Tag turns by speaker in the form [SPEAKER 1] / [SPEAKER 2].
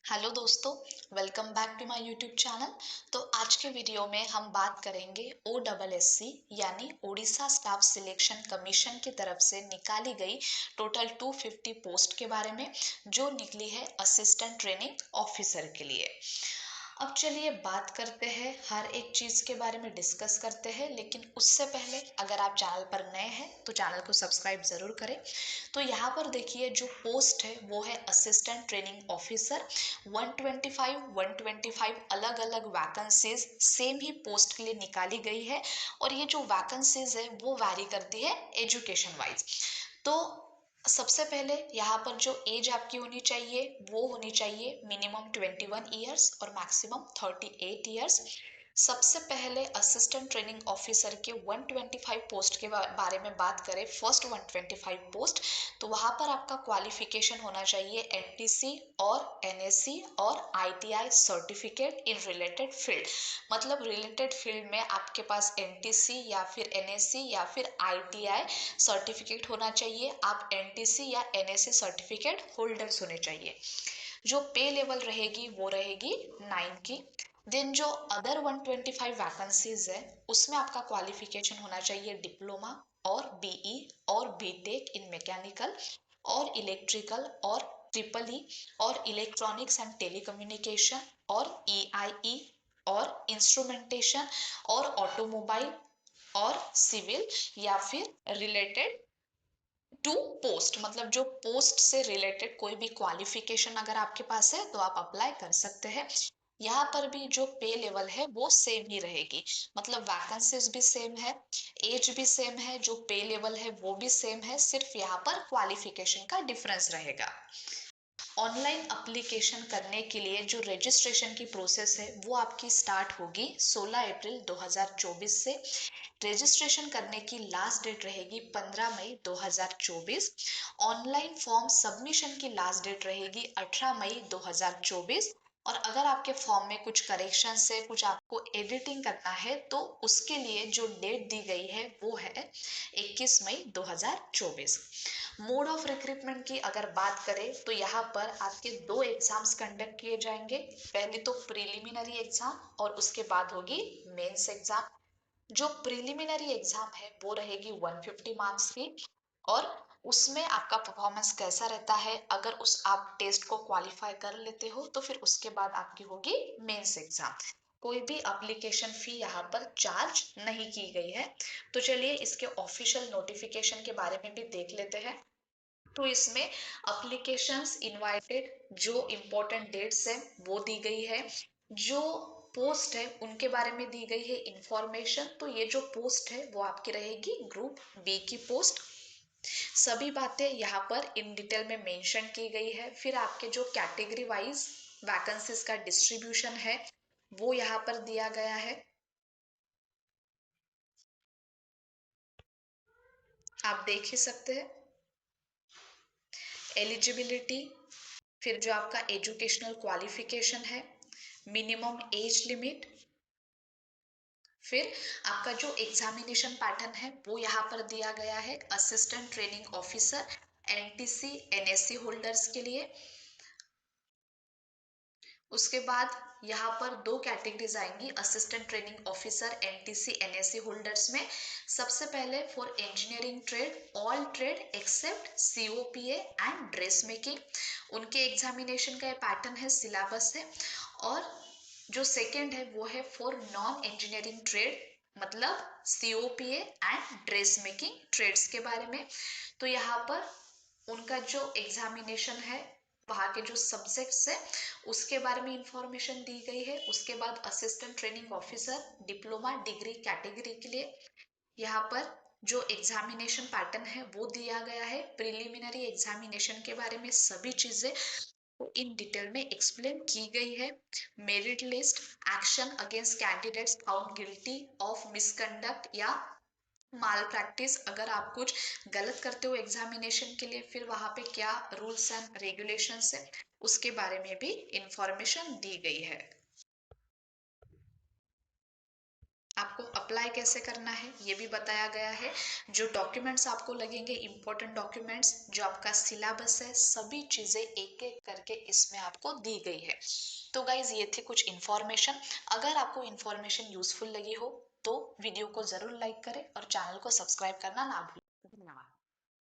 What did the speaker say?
[SPEAKER 1] Hello दोस्तों, welcome back to my YouTube channel. तो आज के वीडियो में हम बात करेंगे OSSC यानी ओडिशा स्टाफ सिलेक्शन कमीशन की तरफ से निकाली गई टोटल 250 पोस्ट के बारे में, जो निकली है असिस्टेंट ट्रेनिंग ऑफिसर के लिए। अब चलिए बात करते हैं, हर एक चीज़ के बारे में डिस्कस करते हैं, लेकिन उससे पहले अगर आप चैनल पर नए हैं तो चैनल को सब्सक्राइब ज़रूर करें। तो यहाँ पर देखिए, जो पोस्ट है वो है असिस्टेंट ट्रेनिंग ऑफिसर। 125 अलग अलग वैकेंसीज सेम ही पोस्ट के लिए निकाली गई है, और ये जो वैकेंसीज है वो वैरी करती है एजुकेशन वाइज। तो सबसे पहले यहाँ पर जो एज आपकी होनी चाहिए वो होनी चाहिए मिनिमम 21 ईयर्स और मैक्सिमम 38 ईयर्स। सबसे पहले असिस्टेंट ट्रेनिंग ऑफिसर के 125 पोस्ट के बारे में बात करें, फर्स्ट 125 पोस्ट, तो वहाँ पर आपका क्वालिफिकेशन होना चाहिए एनटीसी और एनएससी और ITI certificate in related field. मतलब रिलेटेड फील्ड में आपके पास एनटीसी या फिर एनएससी या फिर आईटीआई सर्टिफिकेट होना चाहिए। आप एनटीसी या एनएससी सर्टिफिकेट होल्डर्स होने चाहिए। जो पे लेवल रहेगी वो रहेगी 9 की। देन जो अदर 125 वैकेंसीज है उसमें आपका क्वालिफिकेशन होना चाहिए डिप्लोमा और बीई और बीटेक इन मैकेनिकल और इलेक्ट्रिकल और ट्रिपल ई और इलेक्ट्रॉनिक्स एंड टेलीकम्युनिकेशन और ईआईई और इंस्ट्रूमेंटेशन और ऑटोमोबाइल और सिविल या फिर रिलेटेड टू पोस्ट। मतलब जो पोस्ट से रिलेटेड कोई भी क्वालिफिकेशन अगर आपके पास है तो आप अप्लाई कर सकते हैं। यहाँ पर भी जो पे लेवल है वो सेम ही रहेगी, मतलब वैकेंसीज भी सेम है, एज भी सेम है, जो पे लेवल है वो भी सेम है, सिर्फ यहाँ पर क्वालिफिकेशन का डिफरेंस रहेगा। ऑनलाइन अप्लीकेशन करने के लिए जो रजिस्ट्रेशन की प्रोसेस है वो आपकी स्टार्ट होगी 16 अप्रैल 2024 से। रजिस्ट्रेशन करने की लास्ट डेट रहेगी 15 मई 2024। ऑनलाइन फॉर्म सबमिशन की लास्ट डेट रहेगी 18 मई 2024। और अगर आपके फॉर्म में कुछ करेक्शन है, कुछ आपको एडिटिंग करना है, तो उसके लिए जो डेट दी गई है वो है 21 मई 2024। मोड ऑफ रिक्रूटमेंट की अगर बात करें तो यहाँ पर आपके दो एग्जाम्स कंडक्ट किए जाएंगे। पहले तो प्रिलिमिनरी एग्जाम और उसके बाद होगी मेंस एग्जाम। जो प्रिलिमिनरी एग्जाम है वो रहेगी 150 मार्क्स की, और उसमें आपका परफॉर्मेंस कैसा रहता है, अगर उस आप टेस्ट को क्वालिफाई कर लेते हो तो फिर उसके बाद आपकी होगी मेंस एग्जाम। कोई भी एप्लीकेशन फी यहाँ पर चार्ज नहीं की गई है। तो चलिए इसके ऑफिशियल नोटिफिकेशन के बारे में भी देख लेते हैं। तो इसमें एप्लीकेशंस इनवाइटेड जो इम्पोर्टेंट डेट्स है वो दी गई है, जो पोस्ट है उनके बारे में दी गई है इंफॉर्मेशन। तो ये जो पोस्ट है वो आपकी रहेगी ग्रुप बी की पोस्ट। सभी बातें यहाँ पर इन डिटेल में मेंशन की गई है। फिर आपके जो कैटेगरी वाइज वैकेंसीज का डिस्ट्रीब्यूशन है वो यहाँ पर दिया गया है, आप देख ही सकते हैं। एलिजिबिलिटी, फिर जो आपका एजुकेशनल क्वालिफिकेशन है, मिनिमम एज लिमिट, फिर आपका जो एग्जामिनेशन पैटर्न है वो यहाँ पर दिया गया है assistant training officer NTC NSC holders के लिए। उसके बाद यहाँ पर दो कैटेगरीज आएंगी assistant training officer NTC NSC holders में। सबसे पहले for engineering trade all trade except COPA and dress making, उनके एग्जामिनेशन का पैटर्न है, सिलेबस है। और जो सेकंड है वो है फॉर नॉन इंजीनियरिंग ट्रेड, मतलब COPA and dress making trades के बारे में। तो यहाँ पर उनका जो एग्जामिनेशन है, वहाँ के जो सब्जेक्ट्स है उसके बारे में इंफॉर्मेशन दी गई है। उसके बाद assistant training officer diploma degree category के लिए यहाँ पर जो एग्जामिनेशन पैटर्न है वो दिया गया है। प्रिलिमिनरी एग्जामिनेशन के बारे में सभी चीजें इन डिटेल में एक्सप्लेन की गई है। Merit list, action against candidates found guilty of misconduct या माल प्रैक्टिस, अगर आप कुछ गलत करते हो एग्जामिनेशन के लिए फिर वहां पे क्या रूल्स एंड रेगुलेशंस है उसके बारे में भी इंफॉर्मेशन दी गई है। आपको अप्लाई कैसे करना है ये भी बताया गया है। जो डॉक्यूमेंट्स आपको लगेंगे, इंपॉर्टेंट डॉक्यूमेंट्स, जो आपका सिलेबस है, सभी चीजें एक एक करके इसमें आपको दी गई है। तो गाइज ये थे कुछ इन्फॉर्मेशन। अगर आपको इन्फॉर्मेशन यूजफुल लगी हो तो वीडियो को जरूर लाइक करें और चैनल को सब्सक्राइब करना ना भूलें। धन्यवाद।